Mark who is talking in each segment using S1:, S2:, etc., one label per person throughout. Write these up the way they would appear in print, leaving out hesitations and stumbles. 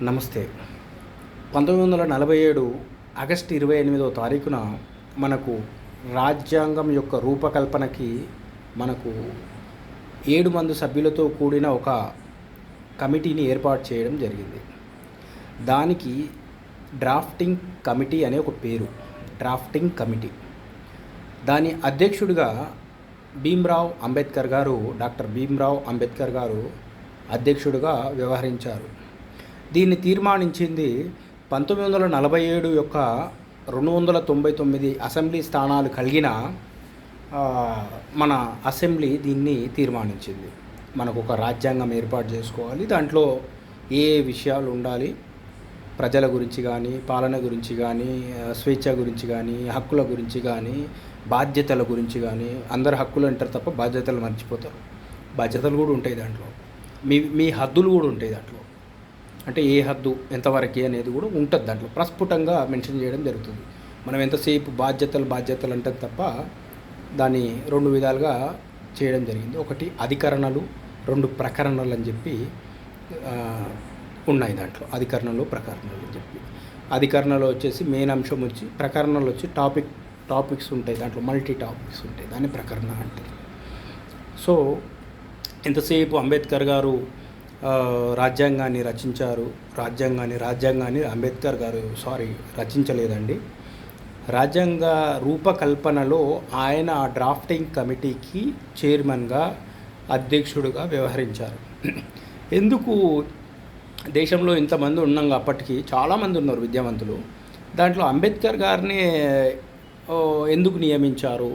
S1: నమస్తే. 1947 ఆగస్టు 28వ తారీఖున మనకు రాజ్యాంగం యొక్క రూపకల్పనకి మనకు 7 మంది సభ్యులతో కూడిన ఒక కమిటీని ఏర్పాటు చేయడం జరిగింది. దానికి డ్రాఫ్టింగ్ కమిటీ అనే ఒక పేరు, డ్రాఫ్టింగ్ కమిటీ. దాని అధ్యక్షుడిగా డాక్టర్ భీమ్రావ్ అంబేద్కర్ గారు అధ్యక్షుడిగా వ్యవహరించారు. దీన్ని తీర్మానించింది 1947 యొక్క 299 అసెంబ్లీ స్థానాలు కలిగిన మన అసెంబ్లీ దీన్ని తీర్మానించింది. మనకు ఒక రాజ్యాంగం ఏర్పాటు చేసుకోవాలి, దాంట్లో ఏ విషయాలు ఉండాలి, ప్రజల గురించి కానీ, పాలన గురించి కానీ, స్వేచ్ఛ గురించి కానీ, హక్కుల గురించి కానీ, బాధ్యతల గురించి కానీ. అందరు హక్కులు అంటారు తప్ప బాధ్యతలు మర్చిపోతారు. బాధ్యతలు కూడా ఉంటాయి దాంట్లో, మీ హద్దులు కూడా ఉంటాయి దాంట్లో. అంటే ఏ హద్దు ఎంతవరకు అనేది కూడా ఉంటుంది దాంట్లో, ప్రస్ఫుటంగా మెన్షన్ చేయడం జరుగుతుంది. మనం ఎంతసేపు బాధ్యతలు అంటే తప్ప దాన్ని 2 విధాలుగా చేయడం జరిగింది. ఒకటి అధికరణలు, 2 ప్రకరణలు అని చెప్పి ఉన్నాయి దాంట్లో. అధికరణలు, ప్రకరణలు అని చెప్పి. అధికరణలో వచ్చేసి మెయిన్ అంశం వచ్చి, ప్రకరణలు వచ్చి టాపిక్స్ ఉంటాయి దాంట్లో, మల్టీ టాపిక్స్ ఉంటాయి, దాన్ని ప్రకరణ అంటారు. సో ఎంతసేపు అంబేద్కర్ గారు రాజ్యాంగాన్ని రచించారు. రాజ్యాంగాన్ని అంబేద్కర్ గారు రచించలేదండి. రాజ్యాంగ రూపకల్పనలో ఆయన డ్రాఫ్టింగ్ కమిటీకి చైర్మన్గా, అధ్యక్షుడిగా వ్యవహరించారు. ఎందుకు దేశంలో ఇంతమంది ఉన్నాం, అప్పటికి చాలామంది ఉన్నారు విద్యావంతులు. దాంట్లో అంబేద్కర్ గారిని ఎందుకు నియమించారు?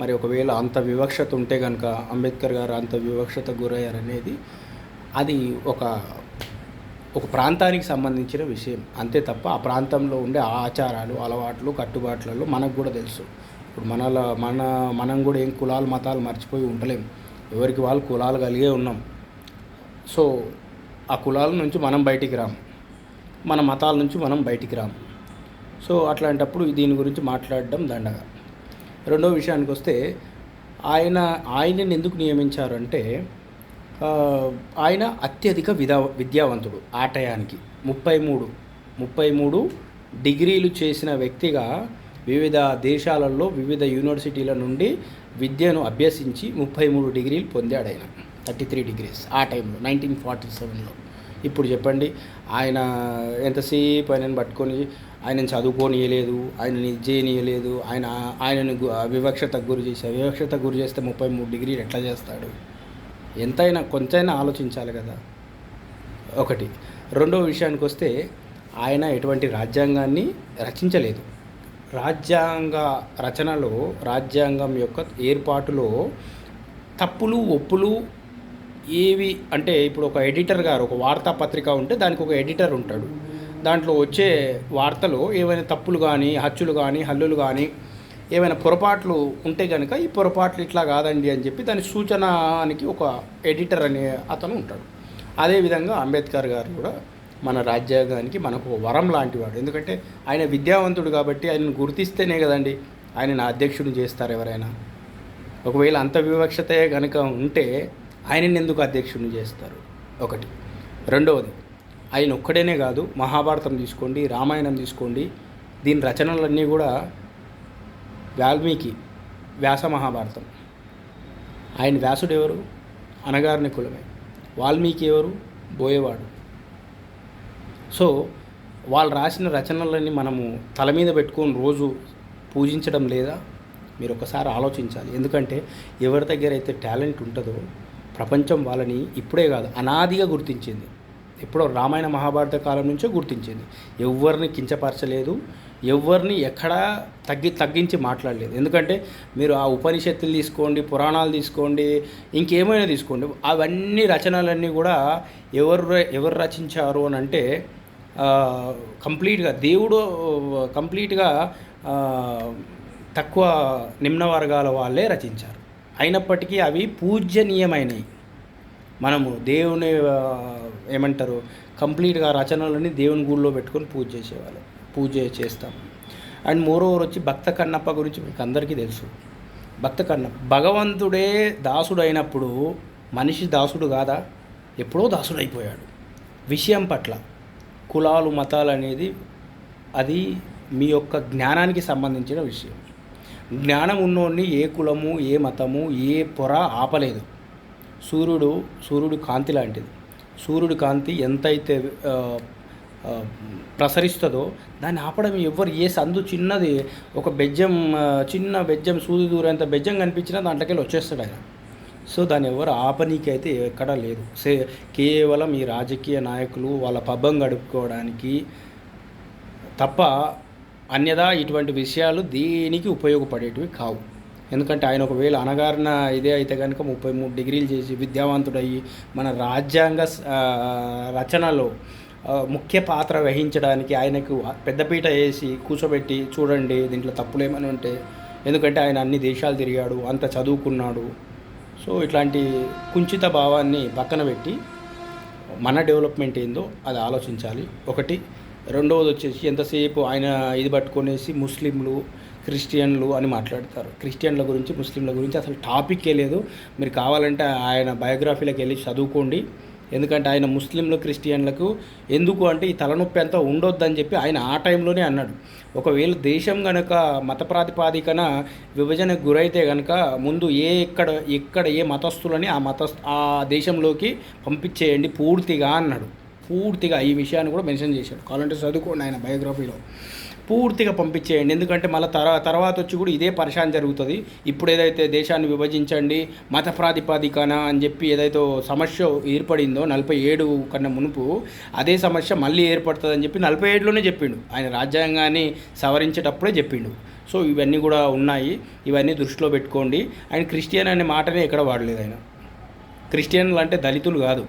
S1: మరి ఒకవేళ అంత వివక్షత ఉంటే కనుక, అంబేద్కర్ గారు అంత వివక్షత గురయ్యారనేది అది ఒక ప్రాంతానికి సంబంధించిన విషయం అంతే తప్ప ఆ ప్రాంతంలో ఉండే ఆచారాలు, అలవాట్లు, కట్టుబాట్లలో మనకు కూడా తెలుసు. ఇప్పుడు మనం కూడా ఏం కులాలు మతాలు మర్చిపోయి ఉండలేం. ఎవరికి వాళ్ళు కులాలు కలిగే ఉన్నాం. సో ఆ కులాల నుంచి మనం బయటికి రాము, మన మతాల నుంచి మనం బయటికి రాము. సో అట్లాంటప్పుడు దీని గురించి మాట్లాడడం దండగా. రెండో విషయానికి వస్తే, ఆయనని ఎందుకు నియమించారు అంటే, ఆయన అత్యధిక విద్యావంతుడు. ఆ టయానికి 33 డిగ్రీలు చేసిన వ్యక్తిగా వివిధ దేశాలలో, వివిధ యూనివర్సిటీల నుండి విద్యను అభ్యసించి 33 డిగ్రీలు పొందాడు ఆయన. 33 డిగ్రీస్ ఆ టైంలో, 1947లో. ఇప్పుడు చెప్పండి, ఆయన ఎంతసేపు ఆయనను పట్టుకొని ఆయనను చదువుకోనియలేదు, ఆయనని చేయనీయలేదు, ఆయనను వివక్షతకు గురి చేస్తే 33 డిగ్రీలు ఎట్లా చేస్తాడు? ఎంతైనా కొంచెమైనా ఆలోచించాలి కదా. ఒకటి. రెండో విషయానికి వస్తే, ఆయన ఎటువంటి రాజ్యాంగాన్ని రచించలేదు. రాజ్యాంగ రచనలో, రాజ్యాంగం యొక్క ఏర్పాటులో తప్పులు ఒప్పులు ఏవి అంటే, ఇప్పుడు ఒక ఎడిటర్ గారు, ఒక వార్తాపత్రిక ఉంటే దానికి ఒక ఎడిటర్ ఉంటాడు. దాంట్లో వచ్చే వార్తలో ఏవైనా తప్పులు కానీ, హచ్చులు కానీ, హల్లులు కానీ, ఏమైనా పొరపాట్లు ఉంటే కనుక, ఈ పొరపాట్లు ఇట్లా కాదండి అని చెప్పి దాని సూచనకి ఒక ఎడిటర్ అనే అతను ఉంటాడు. అదేవిధంగా అంబేద్కర్ గారు కూడా మన రాజ్యాంగానికి మనకు వరం లాంటివాడు. ఎందుకంటే ఆయన విద్యావంతుడు కాబట్టి ఆయనను గుర్తిస్తేనే కదండి ఆయనను అధ్యక్షుడిని చేస్తారు ఎవరైనా. ఒకవేళ అంత వివక్షతే కనుక ఉంటే ఆయనని ఎందుకు అధ్యక్షుడిని చేస్తారు? ఒకటి. రెండవది, ఆయన ఒక్కడేనే కాదు, మహాభారతం తీసుకోండి, రామాయణం తీసుకోండి, దీని రచనలన్నీ కూడా వాల్మీకి, వ్యాస మహాభారతం. ఆయన వ్యాసుడు ఎవరు? అనగారిని కులమే. వాల్మీకి ఎవరు? బోయేవాడు. సో వాళ్ళు రాసిన రచనలన్నీ మనము తల మీద పెట్టుకొని రోజు పూజించడం లేదా? మీరు ఒకసారి ఆలోచించాలి. ఎందుకంటే ఎవరి దగ్గర అయితే టాలెంట్ ఉంటుందో ప్రపంచం వాళ్ళని ఇప్పుడే కాదు, అనాదిగా గుర్తించింది. ఎప్పుడో రామాయణ మహాభారత కాలం నుంచో గుర్తించింది. ఎవరిని కించపరచలేదు, ఎవరిని ఎక్కడా తగ్గించి మాట్లాడలేదు. ఎందుకంటే మీరు ఆ ఉపనిషత్తులు తీసుకోండి, పురాణాలు తీసుకోండి, ఇంకేమైనా తీసుకోండి, అవన్నీ రచనలన్నీ కూడా ఎవరు రచించారు అని అంటే, కంప్లీట్గా దేవుడు కంప్లీట్గా తక్కువ నిమ్న వర్గాల వాళ్ళే రచించారు. అయినప్పటికీ అవి పూజ్యనీయమైనవి. మనము దేవుని ఏమంటారు, కంప్లీట్గా రచనలని దేవుని గుడిలో పెట్టుకొని పూజ చేస్తాం. అండ్ మోరోవర్ వచ్చి భక్త కన్నప్ప గురించి మీకు అందరికీ తెలుసు. భక్త కన్నప్ప భగవంతుడే దాసుడు అయినప్పుడు మనిషి దాసుడు కాదా? ఎప్పుడో దాసుడు అయిపోయాడు. విషయం పట్ల, కులాలు మతాలు అనేది అది మీ యొక్క జ్ఞానానికి సంబంధించిన విషయం. జ్ఞానం ఉన్నోడిని ఏ కులము ఏ మతము ఏ పొర ఆపలేదు. సూర్యుడు కాంతి లాంటిది. సూర్యుడి కాంతి ఎంతైతే ప్రసరిస్తుందో దాన్ని ఆపడం ఎవరు ఏ సందు చిన్నది ఒక బెజ్జం చిన్న బెజ్జం సూది దూరంత బెజ్జం కనిపించినా దాంట్లోకి వచ్చేస్తాడు ఆయన. సో దాన్ని ఎవరు ఆపనీకి అయితే ఎక్కడా లేదు. కేవలం ఈ రాజకీయ నాయకులు వాళ్ళ పబ్బం గడుపుకోవడానికి తప్ప అన్యదా ఇటువంటి విషయాలు దేనికి ఉపయోగపడేటివి కావు. ఎందుకంటే ఆయన ఒకవేళ అనగారిన ఇదే అయితే కనుక 33 డిగ్రీలు చేసి విద్యావంతుడయ్యి మన రాజ్యాంగ రచనలో ముఖ్య పాత్ర వహించడానికి ఆయనకు పెద్దపీట వేసి కూర్చోబెట్టి చూడండి దీంట్లో తప్పులేమని ఉంటే, ఎందుకంటే ఆయన అన్ని దేశాలు తిరిగాడు, అంత చదువుకున్నాడు. సో ఇట్లాంటి కుంచిత భావాన్ని పక్కన పెట్టి మన డెవలప్మెంట్ ఏందో అది ఆలోచించాలి ఒకటి. రెండవది వచ్చేసి ఎంతసేపు ఆయన ఇది పట్టుకొనేసి ముస్లింలు క్రిస్టియన్లు అని మాట్లాడతారు. క్రిస్టియన్ల గురించి ముస్లింల గురించి అసలు టాపిక్కే లేదు. మీరు కావాలంటే ఆయన బయోగ్రఫీలోకి వెళ్ళి చదువుకోండి. ఎందుకంటే ఆయన ముస్లింలు క్రిస్టియన్లకు ఎందుకు అంటే ఈ తలనొప్పి అంతా ఉండొద్దని చెప్పి ఆయన ఆ టైంలోనే అన్నాడు. ఒకవేళ దేశం కనుక మత ప్రాతిపాదికన విభజనకు గురైతే కనుక ముందు ఎక్కడ ఏ మతస్థులని ఆ దేశంలోకి పంపించేయండి పూర్తిగా అన్నాడు. పూర్తిగా ఈ విషయాన్ని కూడా మెన్షన్ చేశాడు. కావాలంటే చదువుకోండి ఆయన బయోగ్రఫీలో. పూర్తిగా పంపించేయండి. ఎందుకంటే మళ్ళీ తర్వాత వచ్చి కూడా ఇదే పరిశాన్ జరుగుతుంది. ఇప్పుడు ఏదైతే దేశాన్ని విభజించండి మత ప్రాతిపాదికన అని చెప్పి ఏదైతే సమస్య ఏర్పడిందో 47 కన్నా మునుపు అదే సమస్య మళ్ళీ ఏర్పడుతుందని చెప్పి 47లోనే చెప్పిండు. ఆయన రాజ్యాంగాన్ని సవరించేటప్పుడే చెప్పిండు. సో ఇవన్నీ కూడా ఉన్నాయి. ఇవన్నీ దృష్టిలో పెట్టుకోండి. ఆయన క్రిస్టియన్ అనే మాటనే ఎక్కడ వాడలేదు. ఆయన క్రిస్టియన్లు అంటే దళితులు కాదు,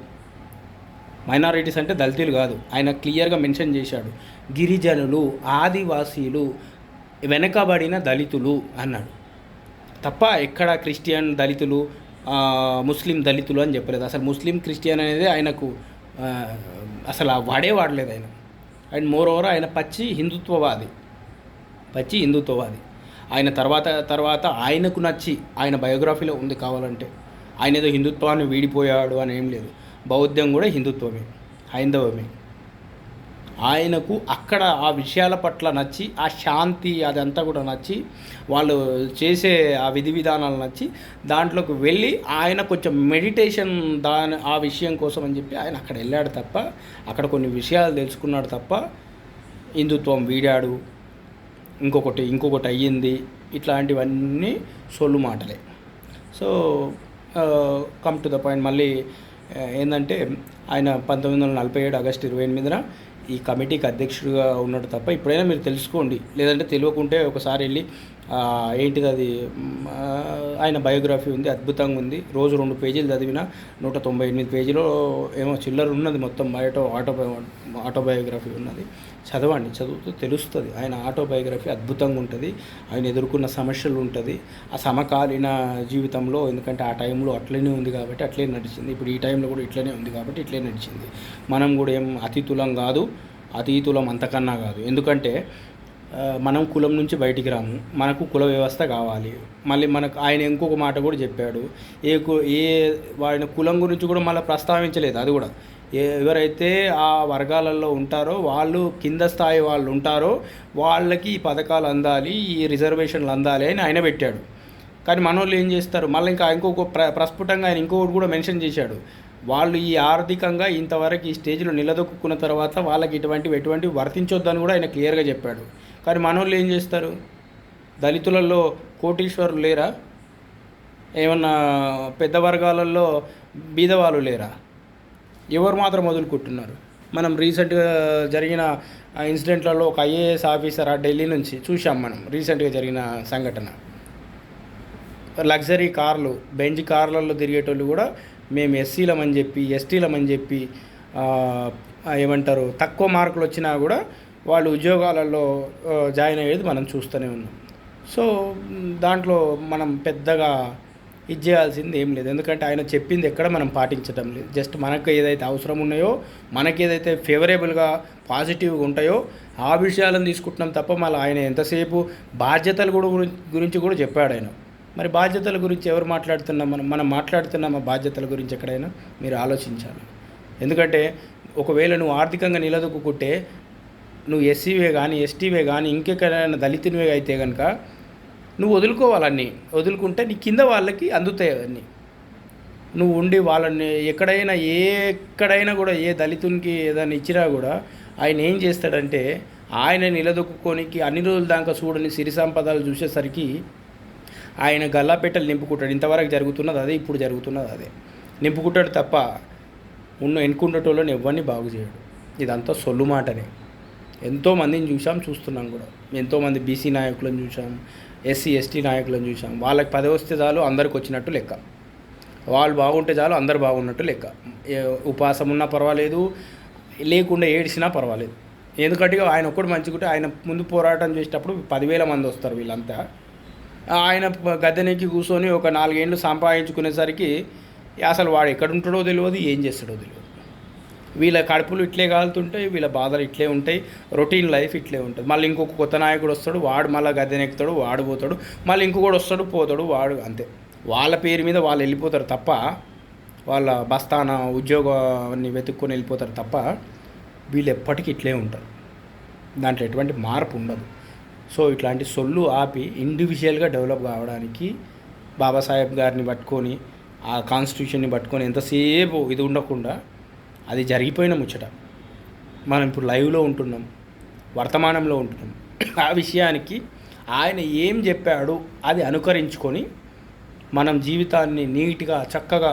S1: మైనారిటీస్ అంటే దళితులు కాదు. ఆయన క్లియర్గా మెన్షన్ చేశాడు. గిరిజనులు, ఆదివాసీలు, వెనకబడిన దళితులు అన్నాడు తప్ప ఎక్కడ క్రిస్టియన్ దళితులు ముస్లిం దళితులు అని చెప్పలేదు. అసలు ముస్లిం క్రిస్టియన్ అనేది ఆయనకు అసలు వాడలేదు ఆయన. అండ్ మోర్ ఓవర్ ఆయన పచ్చి హిందుత్వవాది. ఆయన తర్వాత ఆయనకు నచ్చి ఆయన బయోగ్రఫీలో ఉంది కావాలంటే ఆయన ఏదో హిందుత్వాన్ని వీడిపోయాడు అని ఏం లేదు. బౌద్ధం కూడా హిందుత్వమే, హైందవమే. ఆయనకు అక్కడ ఆ విషయాల పట్ల నచ్చి ఆ శాంతి అదంతా కూడా నచ్చి వాళ్ళు చేసే ఆ విధి విధానాలు నచ్చి దాంట్లోకి వెళ్ళి ఆయన కొంచెం మెడిటేషన్ ఆ విషయం కోసం అని చెప్పి ఆయన అక్కడ వెళ్ళాడు తప్ప అక్కడ కొన్ని విషయాలు తెలుసుకున్నాడు తప్ప హిందుత్వం వీడాడు ఇంకొకటి అయ్యింది ఇట్లాంటివన్నీ సొల్లు మాటలే. So come to the point. మళ్ళీ ఏంటంటే ఆయన 1947 ఆగస్టు 28న ఈ కమిటీకి అధ్యక్షుడిగా ఉన్నాడు తప్ప ఇప్పుడైనా మీరు తెలుసుకోండి. లేదంటే తెలియకుంటే ఒకసారి వెళ్ళి ఏంటిది అది ఆయన బయోగ్రఫీ ఉంది, అద్భుతంగా ఉంది. రోజు 2 పేజీలు చదివిన 198 పేజీలో ఏమో చిల్లర ఉన్నది మొత్తం ఆటోబయోగ్రఫీ ఉన్నది. చదవండి, చదువుతూ తెలుస్తుంది. ఆయన ఆటోబయోగ్రఫీ అద్భుతంగా ఉంటుంది. ఆయన ఎదుర్కొన్న సమస్యలు ఉంటుంది ఆ సమకాలీన జీవితంలో. ఎందుకంటే ఆ టైంలో అట్లనే ఉంది కాబట్టి అట్లే నడిచింది. ఇప్పుడు ఈ టైంలో కూడా ఇట్లనే ఉంది కాబట్టి ఇట్లే నడిచింది. మనం కూడా ఏం అతితులం కాదు, అతీతులం అంతకన్నా కాదు. ఎందుకంటే మనం కులం నుంచి బయటికి రాము, మనకు కుల వ్యవస్థ కావాలి. మళ్ళీ మనకు ఆయన ఇంకొక మాట కూడా చెప్పాడు. ఆయన కులం గురించి కూడా మళ్ళీ ప్రస్తావించలేదు. అది కూడా ఎవరైతే ఆ వర్గాలలో ఉంటారో వాళ్ళు కింద స్థాయి వాళ్ళు ఉంటారో వాళ్ళకి ఈ పథకాలు అందాలి, ఈ రిజర్వేషన్లు అందాలి అని ఆయన పెట్టాడు. కానీ మనోళ్ళు ఏం చేస్తారు, మళ్ళీ ఇంకొక ప్రస్ఫుటంగా ఆయన ఇంకొకటి కూడా మెన్షన్ చేశాడు. వాళ్ళు ఈ ఆర్థికంగా ఇంతవరకు ఈ స్టేజ్లో నిలదొక్కున్న తర్వాత వాళ్ళకి ఎటువంటి వర్తించొద్దని కూడా ఆయన క్లియర్గా చెప్పాడు. కానీ మనోళ్ళు ఏం చేస్తారు, దళితులలో కోటీశ్వరులు లేరా, ఏమన్నా పెద్ద వర్గాలలో బీదవాళ్ళు లేరా, ఎవరు మాత్రం వదులుకుంటున్నారు. మనం రీసెంట్గా జరిగిన ఇన్సిడెంట్లలో ఒక ఐఏఎస్ ఆఫీసర్ ఢిల్లీ నుంచి చూసాం మనం. రీసెంట్గా జరిగిన సంఘటన, లగ్జరీ కార్లు బెంజ్ కార్లలో తిరిగేటోళ్ళు కూడా మేము ఎస్సీలమని చెప్పి ఎస్టీలమని చెప్పి ఏమంటారు తక్కువ మార్కులు వచ్చినా కూడా వాళ్ళు ఉద్యోగాలలో జాయిన్ అయ్యేది మనం చూస్తూనే ఉన్నాం. సో దాంట్లో మనం పెద్దగా ఇది చేయాల్సింది ఏం లేదు. ఎందుకంటే ఆయన చెప్పింది ఎక్కడ మనం పాటించడం లేదు. జస్ట్ మనకు ఏదైతే అవసరం ఉన్నాయో, మనకి ఏదైతే ఫేవరబుల్గా పాజిటివ్గా ఉంటాయో ఆ విషయాలను తీసుకుంటున్నాం తప్ప మళ్ళీ ఆయన ఎంతసేపు బాధ్యతల గురించి కూడా చెప్పాడు ఆయన. మరి బాధ్యతల గురించి ఎవరు మాట్లాడుతున్నాం, మనం మాట్లాడుతున్నాం ఆ బాధ్యతల గురించి ఎక్కడైనా మీరు ఆలోచించాలి. ఎందుకంటే ఒకవేళ నువ్వు ఆర్థికంగా నిలదొక్కుంటే నువ్వు ఎస్సీవే కానీ ఎస్టీవే కానీ ఇంకెక్కడైనా దళితునివే అయితే కనుక నువ్వు వదులుకోవాలన్నీ. వదులుకుంటే నీ కింద వాళ్ళకి అందుతాయి అవన్నీ. నువ్వు ఉండి వాళ్ళని ఎక్కడైనా కూడా ఏ దళితునికి ఏదైనా ఇచ్చినా కూడా ఆయన ఏం చేస్తాడంటే ఆయన నిలదొక్కుకోనికి అన్ని రోజుల దాకా చూడని సిరి సంపదలు చూసేసరికి ఆయన గల్లాపెట్టలు నింపుకుంటాడు. ఇంతవరకు జరుగుతున్నది అదే, ఇప్పుడు జరుగుతున్నది అదే. నింపుకుంటాడు తప్ప ఎన్నుకుండేటోళ్ళని ఎవరిని బాగు చేయడు. ఇదంతా సొల్లు మాటనే. ఎంతోమందిని చూస్తున్నాం కూడా. ఎంతోమంది బీసీ నాయకులను చూసాం, ఎస్సీ ఎస్టీ నాయకులను చూసాం. వాళ్ళకి పదవి వస్తే చాలు అందరికి వచ్చినట్టు లెక్క. వాళ్ళు బాగుంటే చాలు అందరు బాగున్నట్టు లెక్క. ఉపవాసం ఉన్నా పర్వాలేదు, లేకుండా ఏడ్చినా పర్వాలేదు. ఎందుకంటే ఆయన ఒక్కడు మంచిగుంటే ఆయన ముందు పోరాటం చేసేటప్పుడు 10,000 మంది వస్తారు. వీళ్ళంతా ఆయన గద్దెనెక్కి కూర్చొని ఒక 4 ఏళ్ళు సంపాదించుకునేసరికి అసలు వాడు ఎక్కడుంటాడో తెలియదు, ఏం చేస్తాడో తెలియదు. వీళ్ళ కడుపులు ఇట్లే కాలుతుంటాయి, వీళ్ళ బాధలు ఇట్లే ఉంటాయి, రొటీన్ లైఫ్ ఇట్లే ఉంటుంది. మళ్ళీ ఇంకొక కొత్త నాయకుడు వస్తాడు, వాడు మళ్ళీ గద్దెనెక్కుతాడు, వాడు పోతాడు, మళ్ళీ ఇంకొకడు వస్తాడు, పోతాడు, వాడు అంతే. వాళ్ళ పేరు మీద వాళ్ళు వెళ్ళిపోతారు తప్ప, వాళ్ళ బస్తాన ఉద్యోగాన్ని వెతుక్కొని వెళ్ళిపోతారు తప్ప వీళ్ళు ఎప్పటికీ ఇట్లే ఉంటారు. దాంట్లో ఎటువంటి మార్పు ఉండదు. సో ఇట్లాంటి సొల్లు ఆపి ఇండివిజువల్గా డెవలప్ కావడానికి బాబాసాహెబ్ గారిని పట్టుకొని ఆ కాన్స్టిట్యూషన్ని పట్టుకొని ఎంతసేపు ఇది ఉండకుండా అది జరిగిపోయిన ముచ్చట. మనం ఇప్పుడు లైవ్లో ఉంటున్నాం, వర్తమానంలో ఉంటున్నాం. ఆ విషయానికి ఆయన ఏం చెప్పాడు అది అనుకరించుకొని మనం జీవితాన్ని నీట్గా చక్కగా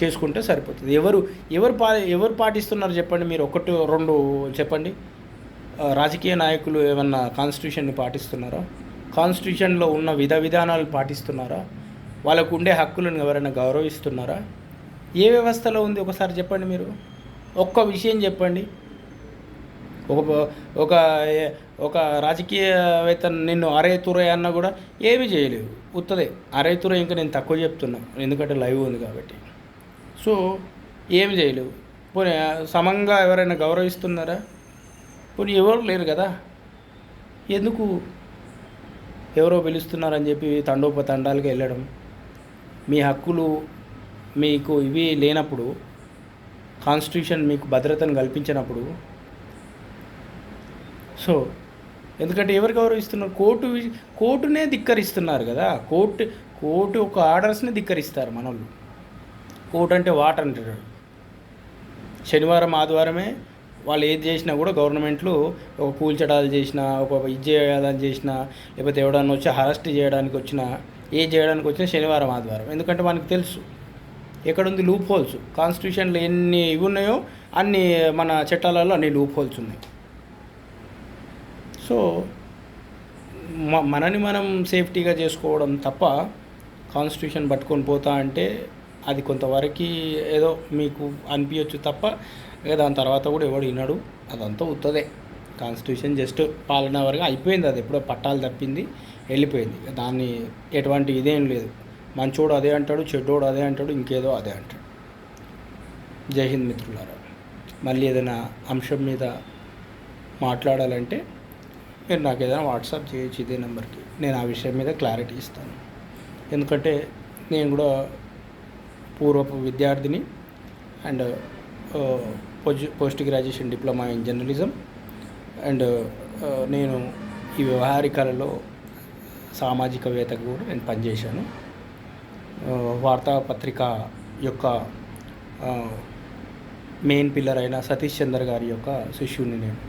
S1: చేసుకుంటే సరిపోతుంది. ఎవరు పాటిస్తున్నారు చెప్పండి? మీరు 1, 2 చెప్పండి. రాజకీయ నాయకులు ఏమన్నా కాన్స్టిట్యూషన్ని పాటిస్తున్నారా? కాన్స్టిట్యూషన్లో ఉన్న విధానాలు పాటిస్తున్నారా? వాళ్ళకు ఉండే హక్కులను ఎవరైనా గౌరవిస్తున్నారా? ఏ వ్యవస్థలో ఉంది ఒకసారి చెప్పండి. మీరు ఒక్క విషయం చెప్పండి. ఒక రాజకీయవేత్త నిన్ను అరే తురే అన్నా కూడా ఏమీ చేయలేవు, ఉత్తదే అరే తురే. ఇంకా నేను తక్కువ చెప్తున్నా ఎందుకంటే లైవ్ ఉంది కాబట్టి. సో ఏమి చేయలేవు. పోనీ సమంగా ఎవరైనా గౌరవిస్తున్నారా? పోనీ ఎవరు లేరు కదా. ఎందుకు ఎవరో పిలుస్తున్నారని చెప్పి తండోపతండాలుగా వెళ్ళడం? మీ హక్కులు మీకు ఇవి లేనప్పుడు, కాన్స్టిట్యూషన్ మీకు భద్రతను కల్పించినప్పుడు, సో ఎందుకంటే ఎవరు గౌరవిస్తున్నారు? కోర్టునే ధిక్కరిస్తున్నారు కదా. కోర్టు ఒక ఆర్డర్స్ని ధిక్కరిస్తారు మనోళ్ళు. కోర్టు అంటే వాట్ అంటారు. శనివారం ఆదివారమే వాళ్ళు ఏది చేసినా కూడా గవర్నమెంట్లు ఒక కూల్చడాలు చేసినా, ఒక ఇది చేయాలని చేసినా, లేకపోతే ఎవడన్నా వచ్చి అరెస్ట్ చేయడానికి వచ్చినా, ఏది చేయడానికి వచ్చినా శనివారం ఆదివారం. ఎందుకంటే మనకు తెలుసు ఎక్కడుంది లూప్ హోల్స్. కాన్స్టిట్యూషన్లో ఎన్ని ఇవి ఉన్నాయో అన్ని మన చట్టాలలో అన్ని లూప్ హోల్స్ ఉన్నాయి. సో మనని మనం సేఫ్టీగా చేసుకోవడం తప్ప కాన్స్టిట్యూషన్ పట్టుకొని పోతా అంటే అది కొంతవరకు ఏదో మీకు అనిపించచ్చు తప్ప దాని తర్వాత కూడా ఎవడు వినడు. అదంతా ఉత్తదే. కాన్స్టిట్యూషన్ జస్ట్ పాలన వరకు అయిపోయింది. అది ఎప్పుడో పట్టాలు తప్పింది, వెళ్ళిపోయింది. దాన్ని ఎటువంటి ఇదేం లేదు. మంచోడు అదే అంటాడు, చెడ్డోడు అదే అంటాడు, ఇంకేదో అదే అంటాడు. జై హింద్ మిత్రులారా. మళ్ళీ ఏదైనా అంశం మీద మాట్లాడాలంటే మీరు నాకు ఏదైనా వాట్సాప్ చేయొచ్చు ఇదే నెంబర్కి. నేను ఆ విషయం మీద క్లారిటీ ఇస్తాను. ఎందుకంటే నేను కూడా పూర్వపు విద్యార్థిని and post graduation diploma in journalism. And నేను ఈ వ్యవహారికలలో సామాజికవేత్తగా కూడా నేను పనిచేశాను. వార్తాపత్రిక యొక్క మెయిన్ పిల్లర్ అయిన సతీష్ చంద్ర గారి యొక్క శిష్యుని నేను.